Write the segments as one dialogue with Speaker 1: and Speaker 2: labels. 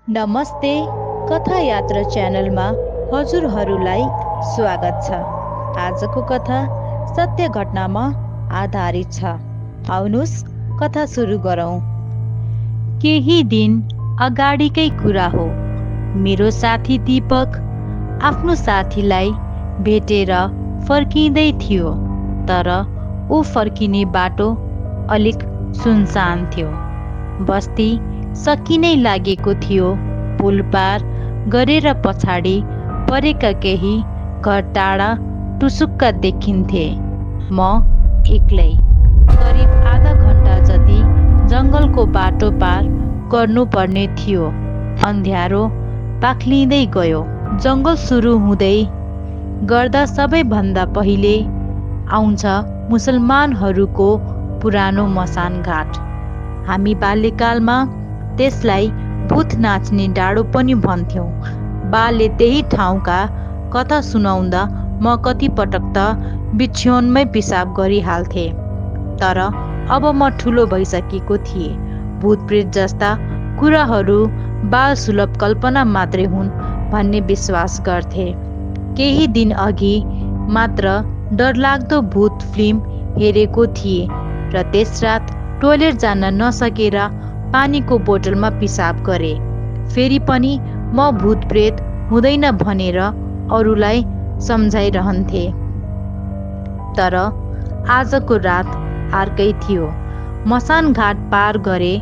Speaker 1: नमस्ते, कथा यात्रा च्यानलमा हजुरहरूलाई स्वागत छ। आजको कथा सत्य घटनामा आधारित छ। आउनुस् कथा सुरु गरौँ। केही दिन अगाडिकै कुरा हो। मेरो साथी दीपक आफ्नो साथीलाई भेटेर फर्किँदै थियो, तर ऊ फर्किने बाटो अलिक सुनसान थियो। बस्ती सकिनै लागेको थियो। पुल पार गरेर पछाडि परेका केही घर टाढा टुसुक्क देखिन्थे। म एक्लै करिब आधा घन्टा जति जङ्गलको बाटो पार गर्नुपर्ने थियो। अँध्यारो पाक्लिँदै गयो। जङ्गल सुरु हुँदै गर्दा सबैभन्दा पहिले आउँछ मुसलमानहरूको पुरानो मसान घाट। हामी बाल्यकालमा त्यसलाई भूत नाच्ने डाँडो पनि भन्थ्यौँ। बाले त्यही ठाउँका कथा सुनाउँदा म कतिपटक त बिछ्योनमै पिसाब गरिहाल्थे। तर अब म ठुलो भइसकेको थिएँ। भूतप्रेत जस्ता कुराहरू बाल सुलभ कल्पना मात्रै हुन् भन्ने विश्वास गर्थे। केही दिन अघि मात्र डरलाग्दो भूत फिल्म हेरेको थिएँ र त्यस रात टोयलेट जान नसकेर पानीको बोतलमा पिसाब गरे। फेरि पनि म भूतप्रेत हुँदैन भनेर अरूलाई सम्झाइरहन्थे। तर आजको रात अर्कै थियो। मसान घाट पार गरे,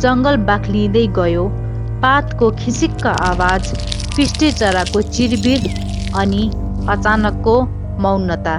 Speaker 1: जङ्गल बाक्लिँदै गयो। पातको खिसिक्क आवाज, फिस्टे चराको चिरबिर अनि अचानकको मौनता।